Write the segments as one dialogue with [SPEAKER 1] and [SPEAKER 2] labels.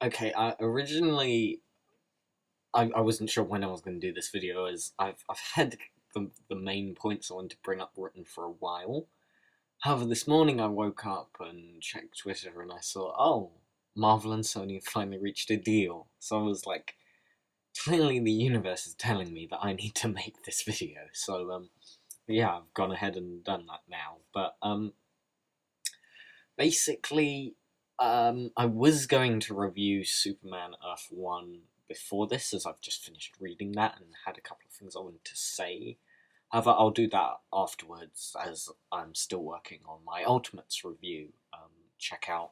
[SPEAKER 1] Okay, originally I wasn't sure when I was going to do this video, as I've had the main points I wanted to bring up written for a while. However, this morning I woke up and checked Twitter and I saw, oh, Marvel and Sony have finally reached a deal. So I was like, clearly the universe is telling me that I need to make this video. So yeah, I've gone ahead and done that now. But basically, I was going to review Superman Earth 1 before this, as I've just finished reading that and had a couple of things I wanted to say. However, I'll do that afterwards, as I'm still working on my Ultimates review. Check out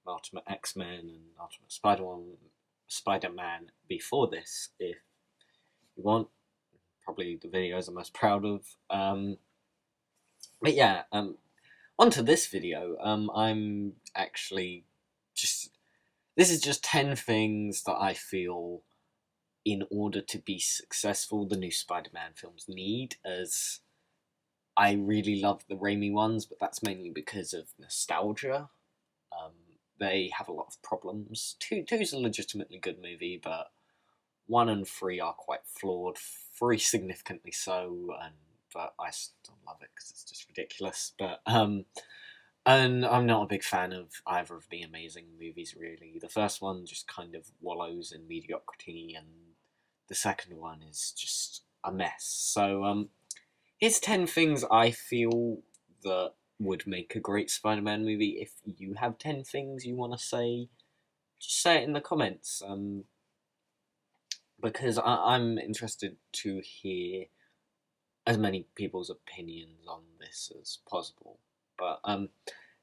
[SPEAKER 1] Ultimate X-Men and Ultimate Spider-Man before this, if you want. Probably the videos I'm most proud of. But yeah, onto this video. I'm actually just... This is just 10 things that I feel, in order to be successful, the new Spider-Man films need, as I really love the Raimi ones, but that's mainly because of nostalgia. They have a lot of problems. Two's a legitimately good movie, but 1 and 3 are quite flawed. 3 significantly so, but I still love it because it's just ridiculous. But and I'm not a big fan of either of the Amazing movies, really. The first one just kind of wallows in mediocrity, and the second one is just a mess. So here's 10 things I feel that would make a great Spider-Man movie. If you have 10 things you want to say, just say it in the comments. Because I'm interested to hear as many people's opinions on this as possible. But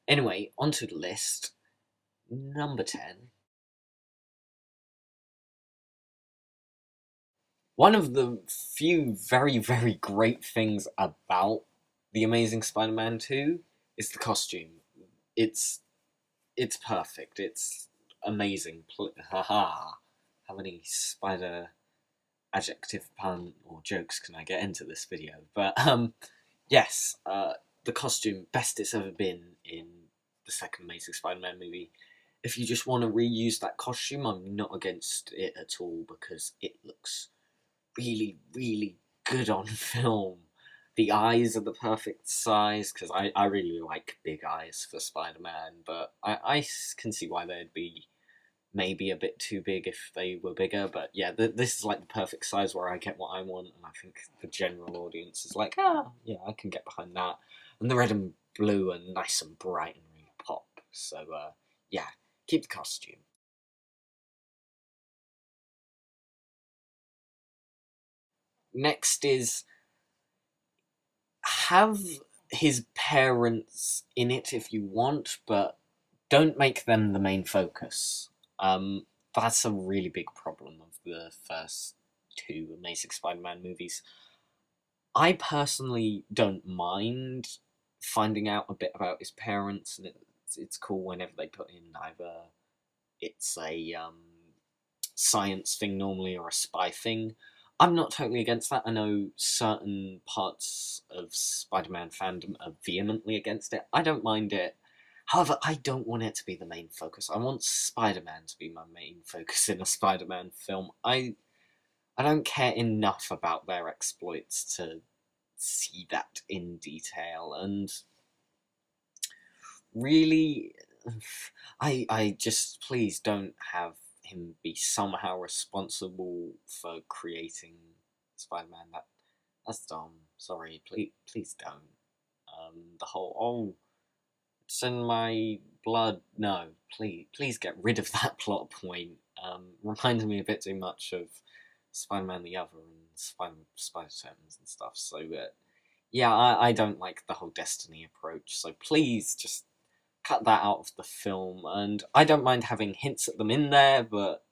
[SPEAKER 1] anyway, onto the list. Number 10. One of the few very, very great things about The Amazing Spider-Man 2 is the costume. It's perfect. It's amazing. Haha. How many spider adjective pun or jokes can I get into this video? But yes, the costume, best it's ever been in the second Amazing Spider-Man movie. If you just want to reuse that costume, I'm not against it at all, because it looks really, really good on film. The eyes are the perfect size, because I really like big eyes for Spider-Man, but I can see why they'd be maybe a bit too big if they were bigger. But yeah, this is like the perfect size where I get what I want, and I think the general audience is like, yeah, I can get behind that. And the red and blue are nice and bright and really pop. So yeah, keep the costume. Next is, have his parents in it if you want, but don't make them the main focus. That's a really big problem of the first 2 Amazing Spider-Man movies. I personally don't mind finding out a bit about his parents, and it's cool whenever they put in either it's a science thing normally or a spy thing. I'm not totally against that. I know certain parts of Spider-Man fandom are vehemently against it. I don't mind it. However, I don't want it to be the main focus. I want Spider-Man to be my main focus in a Spider-Man film. I don't care enough about their exploits to see that in detail, and really, I just, please don't have him be somehow responsible for creating Spider-Man. That's dumb. Sorry, please don't. The whole, oh, it's in my blood. No, please get rid of that plot point. Reminded me a bit too much of Spider-Man the Other and Spider-Titans and stuff. So yeah, I don't like the whole Destiny approach. So please just cut that out of the film. And I don't mind having hints at them in there, but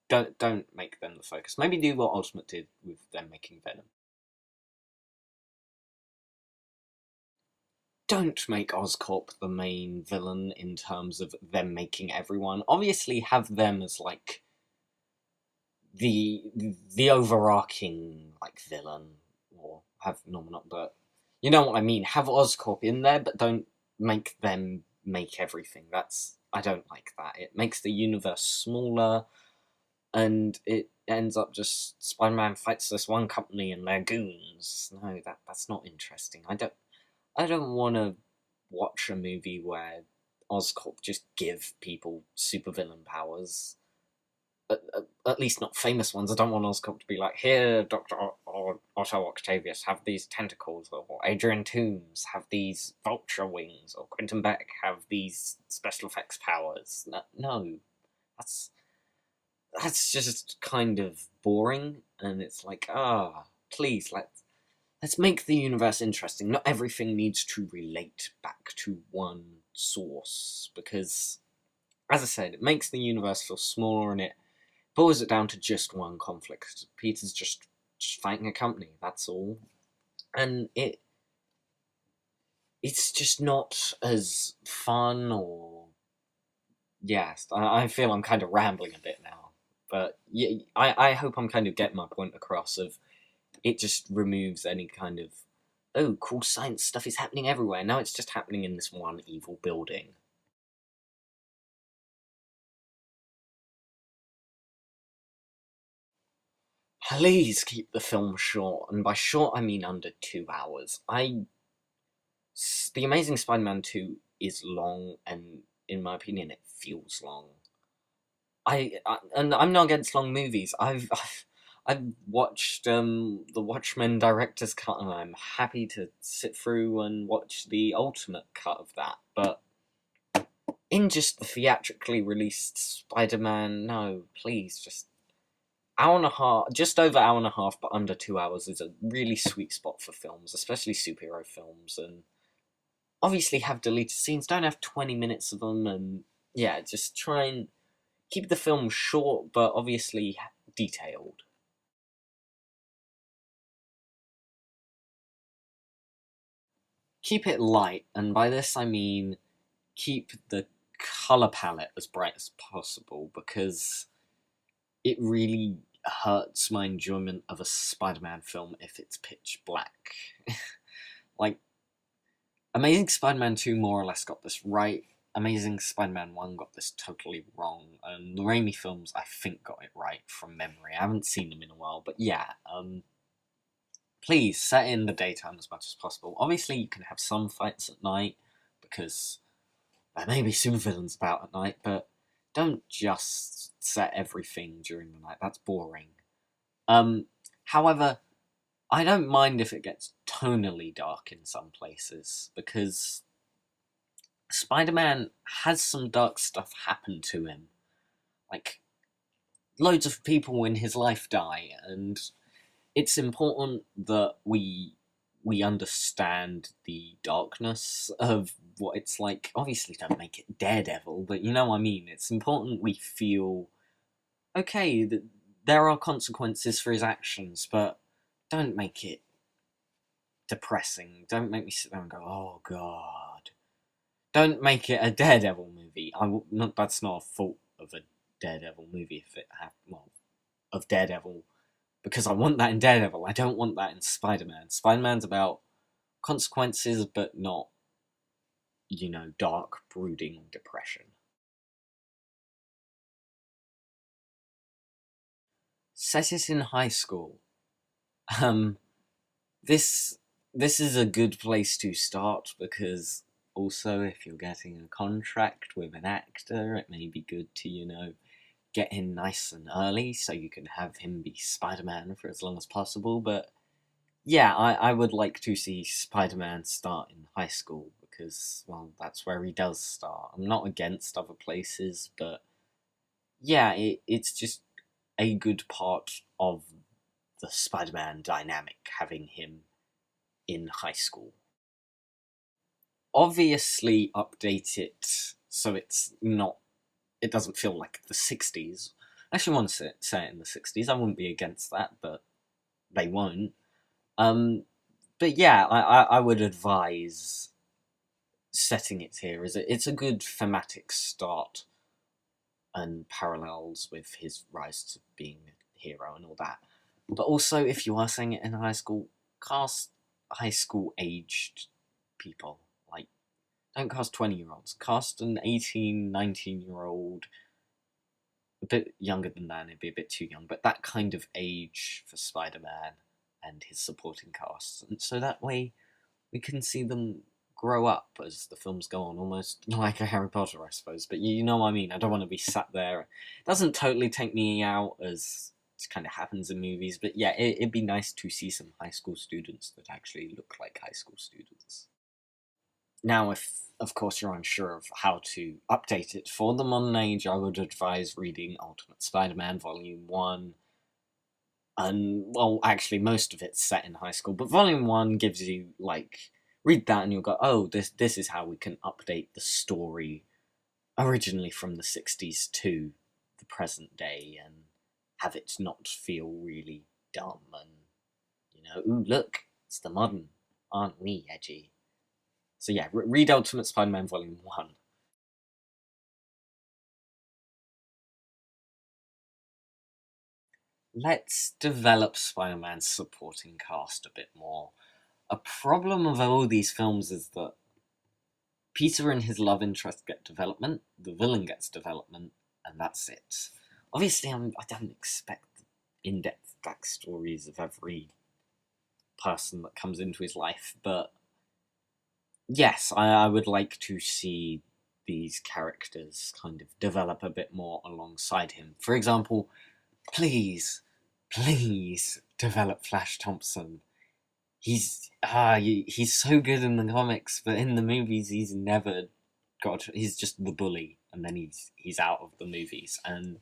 [SPEAKER 1] don't make them the focus. Maybe do what Ultimate did with them making Venom. Don't make Oscorp the main villain in terms of them making everyone. Obviously have them as like the overarching like villain, or have not, but you know what I mean. Have Oscorp in there, but don't make them make everything. That's I don't like that. It makes the universe smaller, and it ends up just Spider-Man fights this one company and their goons. No, that's not interesting. I don't want to watch a movie where Oscorp just give people supervillain powers. At least not famous ones. I don't want Oscorp to be like, here, Doctor Otto Octavius, have these tentacles, or Adrian Toomes have these vulture wings, or Quentin Beck have these special effects powers. No, that's that's just kind of boring, and it's like, please, let's make the universe interesting. Not everything needs to relate back to one source, because, as I said, it makes the universe feel smaller, and it boils it down to just one conflict. Peter's just fighting a company, that's all. And it's just not as fun, or... Yes, I feel I'm kind of rambling a bit now. But yeah, I hope I'm kind of getting my point across of it just removes any kind of, oh, cool science stuff is happening everywhere. Now it's just happening in this one evil building. Please keep the film short, and by short I mean under 2 hours. The Amazing Spider-Man 2 is long, and in my opinion, it feels long. And I'm not against long movies. I've watched the Watchmen director's cut, and I'm happy to sit through and watch the ultimate cut of that. But in just the theatrically released Spider-Man, no, please, just hour and a half, just over hour and a half, but under 2 hours is a really sweet spot for films, especially superhero films. And obviously have deleted scenes. Don't have 20 minutes of them, and yeah, just try and keep the film short, but obviously detailed. Keep it light, and by this I mean keep the color palette as bright as possible, because it really hurts my enjoyment of a Spider-Man film if it's pitch black. Like, Amazing Spider-Man 2 more or less got this right. Amazing Spider-Man 1 got this totally wrong, and the Raimi films, I think, got it right from memory. I haven't seen them in a while, but yeah, please set in the daytime as much as possible. Obviously, you can have some fights at night, because there may be supervillains about at night, but don't just set everything during the night. That's boring. However, I don't mind if it gets tonally dark in some places, because Spider-Man has some dark stuff happen to him. Like, loads of people in his life die, and it's important that we understand the darkness of what it's like. Obviously, don't make it Daredevil, but you know what I mean. It's important we feel, okay, that there are consequences for his actions, but don't make it depressing. Don't make me sit there and go, oh god. Don't make it a Daredevil movie. That's not a fault of a Daredevil movie if it well, of Daredevil, because I want that in Daredevil. I don't want that in Spider-Man. Spider-Man's about consequences, but not, dark, brooding depression. Set it in high school. Um, this this is a good place to start, because also if you're getting a contract with an actor, it may be good to, get in nice and early so you can have him be Spider-Man for as long as possible. But yeah, I would like to see Spider-Man start in high school, because, well, that's where he does start. I'm not against other places, but yeah, it's just a good part of the Spider-Man dynamic, having him in high school. Obviously, update it so it doesn't feel like the 60s. I actually want to say it in the 60s. I wouldn't be against that, but they won't. But yeah, I would advise setting it here. It's a good thematic start, and parallels with his rise to being a hero and all that. But also, if you are saying it in high school, cast high school aged people. Like, Don't cast 20-year-olds. Cast an 18, 19-year-old, a bit younger than that, it'd be a bit too young, but that kind of age for Spider-Man and his supporting casts. And so that way we can see them grow up as the films go on, almost like a Harry Potter, I suppose. But you know what I mean? I don't want to be sat there. It doesn't totally take me out, as it kind of happens in movies, but yeah, it'd be nice to see some high school students that actually look like high school students. Now, if of course you're unsure of how to update it for the modern age, I would advise reading Ultimate Spider-Man Volume 1. And, well, actually, most of it's set in high school, but Volume 1 gives you, like, read that and you'll go, oh, this is how we can update the story originally from the 60s to the present day and have it not feel really dumb and, ooh, look, it's the modern, aren't we, edgy? So yeah, read Ultimate Spider-Man Volume 1. Let's develop Spider-Man's supporting cast a bit more. A problem of all these films is that Peter and his love interest get development, the villain gets development, and that's it. Obviously, I don't expect in-depth backstories of every person that comes into his life, but yes, I would like to see these characters kind of develop a bit more alongside him. For example, please develop Flash Thompson. He's so good in the comics, but in the movies he's never he's just the bully, and then he's out of the movies, and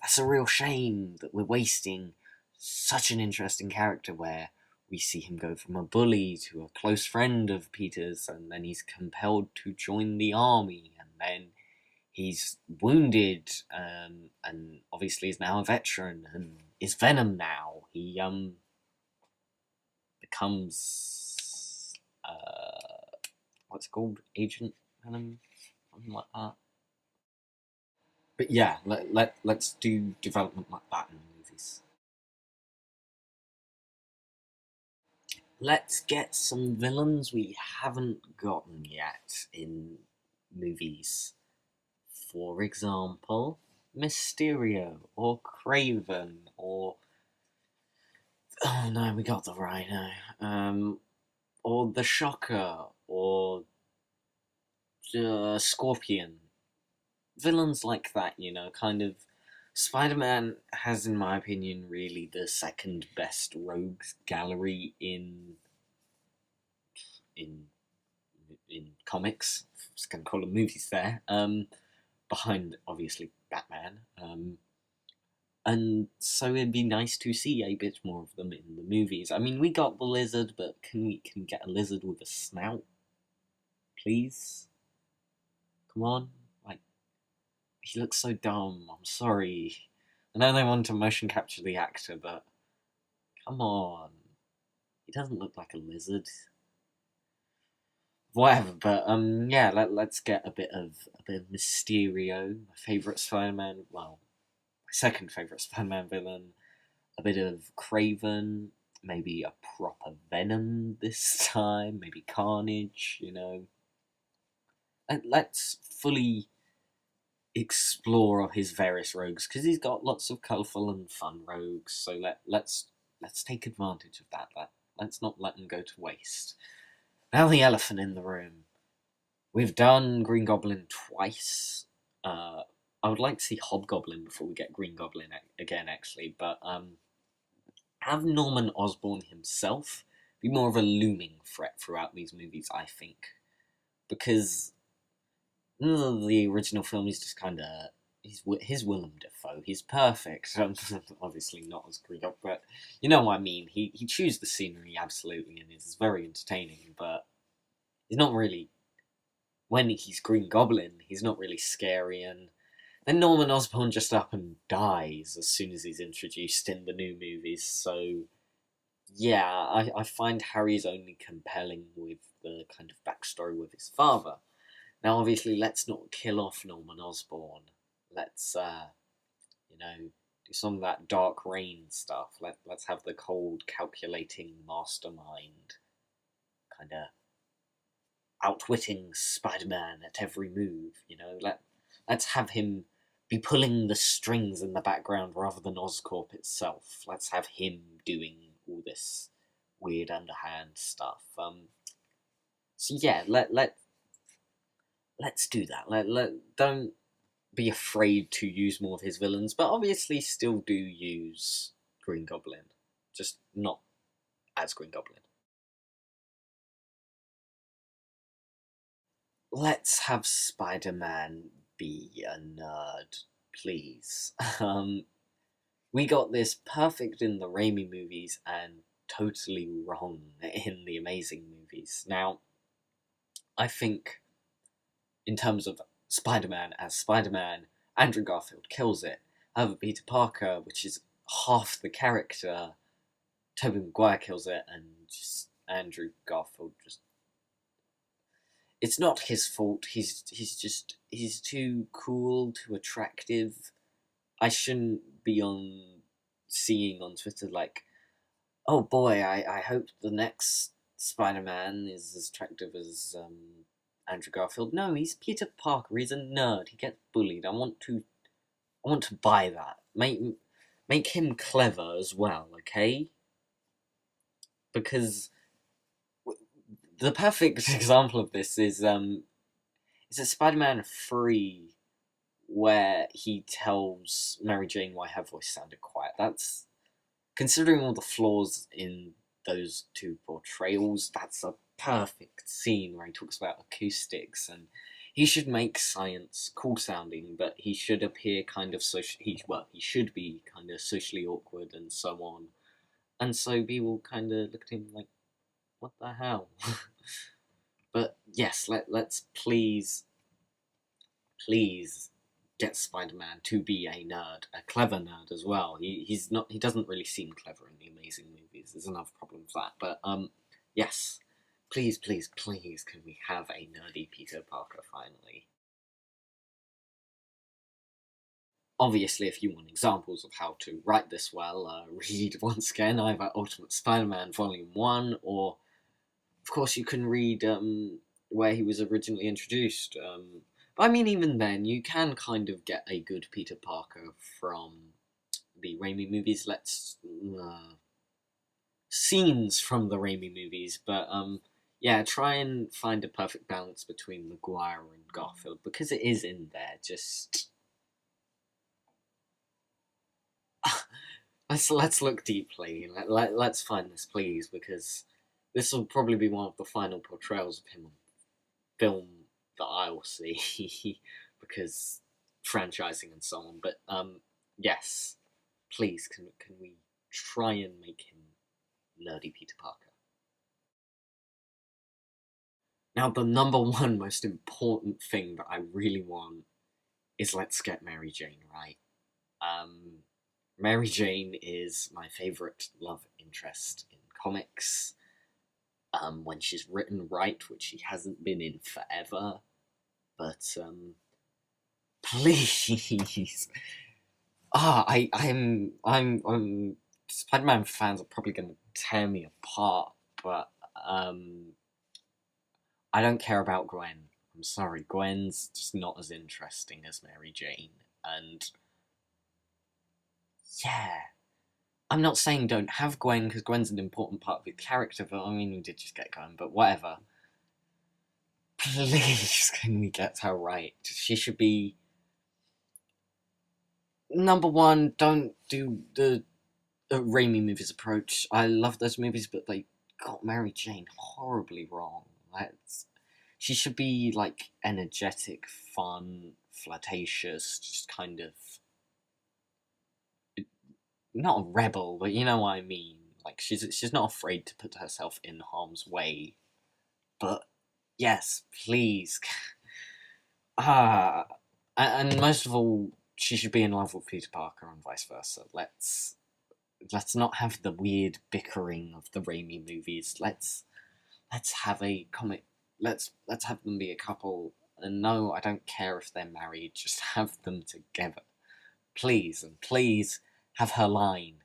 [SPEAKER 1] that's a real shame that we're wasting such an interesting character where we see him go from a bully to a close friend of Peter's, and then he's compelled to join the army, and then he's wounded, and obviously is now a veteran, and is Venom now. He becomes what's it called? Agent Venom? Something like that. But yeah, let's do development like that in the movies. Let's get some villains we haven't gotten yet in movies. For example, Mysterio or Craven or oh no, we got the Rhino. Or the Shocker or Scorpion. Villains like that, kind of. Spider-Man has, in my opinion, really the second best rogues gallery in in comics. I was going to call them movies there. Behind obviously Batman. And so it'd be nice to see a bit more of them in the movies. I mean, we got the lizard, but can we get a lizard with a snout, please? Come on, like he looks so dumb. I'm sorry. I know they want to motion capture the actor, but come on, he doesn't look like a lizard. Whatever, but yeah, let's get a bit of Mysterio, my favorite Spider-Man. Well, my second favorite Spider-Man villain. A bit of Craven, maybe a proper Venom this time, maybe Carnage. And let's fully explore his various rogues because he's got lots of colourful and fun rogues. So let's take advantage of that. Let's not let them go to waste. Now the elephant in the room. We've done Green Goblin twice. I would like to see Hobgoblin before we get Green Goblin again, actually. But have Norman Osborn himself be more of a looming threat throughout these movies, I think. Because the original film is just kind of his Willem Dafoe. He's perfect. Obviously not as Green Goblin, but you know what I mean. He chews the scenery absolutely, and is very entertaining. But he's not really, when he's Green Goblin, he's not really scary. And then Norman Osborn just up and dies as soon as he's introduced in the new movies. So yeah, I find Harry's only compelling with the kind of backstory with his father. Now, obviously, let's not kill off Norman Osborn. Let's, do some of that Dark Reign stuff. Let's have the cold, calculating mastermind kind of outwitting Spider-Man at every move. Let's have him be pulling the strings in the background rather than Oscorp itself. Let's have him doing all this weird underhand stuff. So yeah, let's do that. Don't be afraid to use more of his villains, but obviously still do use Green Goblin, just not as Green Goblin. Let's have Spider-Man be a nerd, please. We got this perfect in the Raimi movies and totally wrong in the Amazing movies. Now, I think, in terms of Spider-Man as Spider-Man, Andrew Garfield kills it. However, Peter Parker, which is half the character, Tobey Maguire kills it, and just Andrew Garfield just... It's not his fault. He's too cool, too attractive. I shouldn't be seeing on Twitter like, oh boy, I hope the next Spider-Man is as attractive as Andrew Garfield. No, he's Peter Parker. He's a nerd. He gets bullied. I want to buy that. Make him clever as well, okay? Because the perfect example of this is a Spider-Man 3 where he tells Mary Jane why her voice sounded quiet. That's, considering all the flaws in those two portrayals, that's a perfect scene where he talks about acoustics, and he should make science cool sounding, but he should appear kind of he should be kind of socially awkward and so on. And so people kind of look at him like, what the hell? But yes, let's please get Spider-Man to be a nerd, a clever nerd as well. He doesn't really seem clever in the Amazing movies. There's enough problems with that. But yes, please, can we have a nerdy Peter Parker finally? Obviously, if you want examples of how to write this well, read once again either Ultimate Spider-Man Volume 1, or of course you can read where he was originally introduced. I mean, even then, you can kind of get a good Peter Parker from the Raimi movies. Scenes from the Raimi movies, but yeah, try and find a perfect balance between Maguire and Garfield, because it is in there. Just let's look deeply. Let's find this, please, because this will probably be one of the final portrayals of him on film that I will see, because franchising and so on. But yes, please, can we try and make him nerdy Peter Parker? Now, the number one most important thing that I really want is let's get Mary Jane right. Mary Jane is my favourite love interest in comics. When she's written right, which she hasn't been in forever. But please, I'm Spider-Man fans are probably going to tear me apart, but I don't care about Gwen. I'm sorry, Gwen's just not as interesting as Mary Jane, and yeah. I'm not saying don't have Gwen, because Gwen's an important part of the character, but I mean, we did just get going, but whatever. Please, can we get her right? She should be... Number one, don't do the Raimi movies approach. I love those movies, but they got Mary Jane horribly wrong. She should be, like, energetic, fun, flirtatious, just kind of... Not a rebel, but you know what I mean. Like, she's not afraid to put herself in harm's way. But yes, please. And most of all, she should be in love with Peter Parker and vice versa. Let's not have the weird bickering of the Raimi movies. Let's have a comic. Let's have them be a couple. And no, I don't care if they're married. Just have them together, please, and please have her line.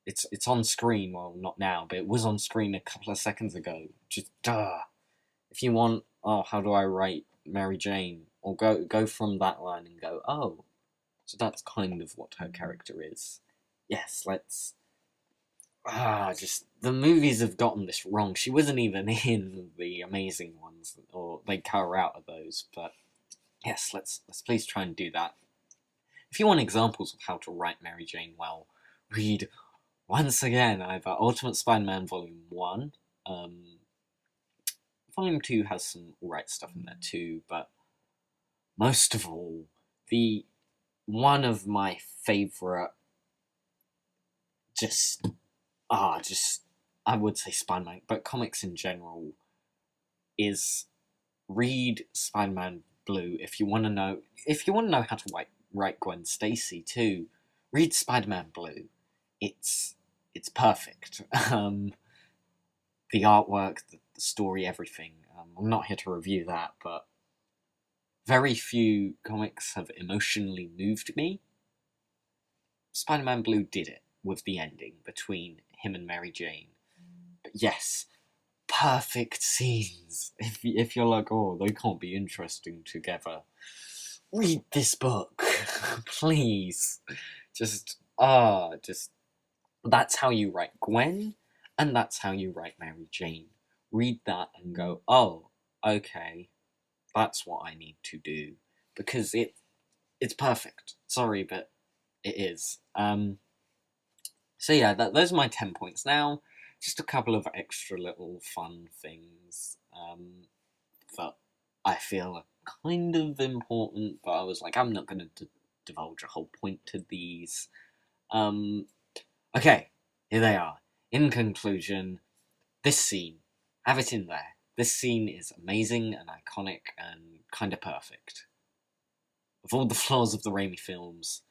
[SPEAKER 1] It's on screen. Well, not now, but it was on screen a couple of seconds ago. Just if you want oh, how do I write Mary Jane? Or go from that line and go, oh, so that's kind of what her character is. Yes, let's... just the movies have gotten this wrong. She wasn't even in the amazing ones, or they cut her out of those. But yes, let's please try and do that. If you want examples of how to write Mary Jane well, read once again either Ultimate Spider-Man Volume 1. Volume 2 has some alright stuff in there too, but most of all, one of my favourite I would say Spider-Man, but comics in general, is read Spider-Man Blue if you want to know how to write Gwen Stacy too. Read Spider-Man Blue. It's perfect. The artwork, the story, everything. I'm not here to review that, but very few comics have emotionally moved me. Spider-Man Blue did it with the ending between him and Mary Jane. But yes, perfect scenes. If you're like, oh, they can't be interesting together, read this book, please. Just that's how you write Gwen, and that's how you write Mary Jane. Read that and go, oh, okay, that's what I need to do, because it's perfect. Sorry, but it is. So yeah, those are my 10 points. Now, just a couple of extra little fun things that I feel are kind of important, but I was like, I'm not going to divulge a whole point to these. Okay, here they are. In conclusion, this scene, have it in there. This scene is amazing and iconic and kind of perfect. Of all the flaws of the Raimi films,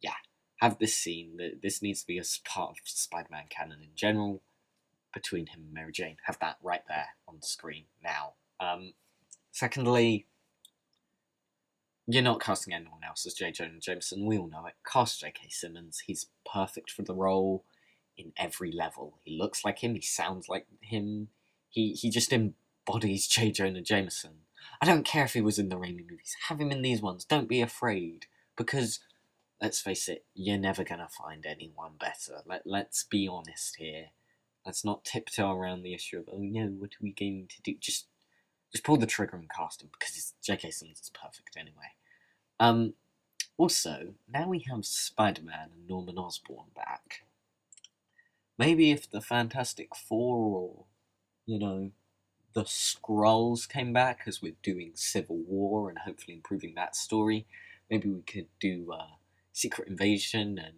[SPEAKER 1] yeah, have this scene. This needs to be a part of Spider-Man canon in general, between him and Mary Jane. Have that right there on the screen now. Secondly, you're not casting anyone else as J. Jonah Jameson. We all know it. Cast J.K. Simmons. He's perfect for the role in every level. He looks like him. He sounds like him. He just embodies J. Jonah Jameson. I don't care if he was in the Raimi movies. Have him in these ones. Don't be afraid. Because, let's face it, you're never going to find anyone better. Let's be honest here. Let's not tiptoe around the issue of, oh no, what are we going to do? Just pull the trigger and cast him, because J.K. Simmons is perfect anyway. Also, now we have Spider-Man and Norman Osborn back. Maybe if the Fantastic Four or, the Skrulls came back, as we're doing Civil War and hopefully improving that story, maybe we could do Secret Invasion and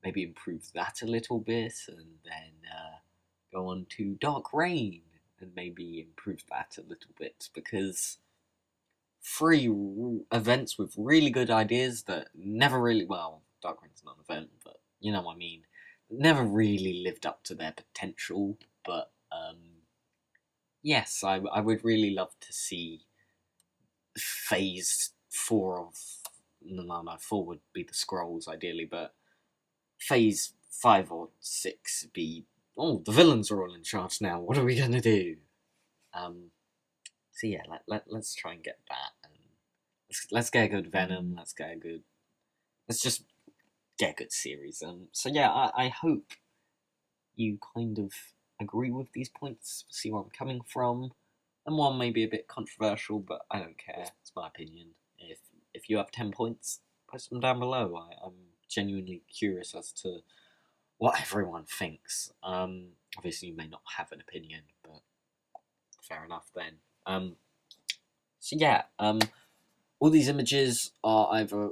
[SPEAKER 1] maybe improve that a little bit, and then go on to Dark Reign and maybe improve that a little bit, because three events with really good ideas that never really, well, Dark Reign's not an event, but you know what I mean, never really lived up to their potential. But yes, I would really love to see phase 4 of, no, 4 would be the Skrulls ideally, but phase 5 or 6 be, oh, the villains are all in charge now, what are we gonna do? So yeah, let's try and get that, and let's get a good Venom, let's just get a good series. So yeah, I hope you kind of agree with these points, see where I'm coming from, and one may be a bit controversial, but I don't care, it's my opinion. If you have 10 points, post them down below. I'm genuinely curious as to what everyone thinks. Obviously you may not have an opinion, but fair enough then. So yeah, all these images are either,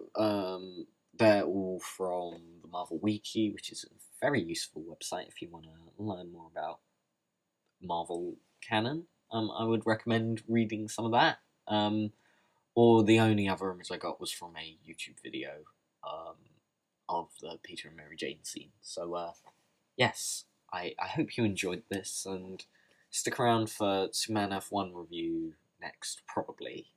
[SPEAKER 1] they're all from the Marvel Wiki, which is a very useful website if you want to learn more about Marvel canon. I would recommend reading some of that. Or the only other image I got was from a YouTube video of the Peter and Mary Jane scene. So yes, I hope you enjoyed this, and stick around for Superman F1 review next, probably.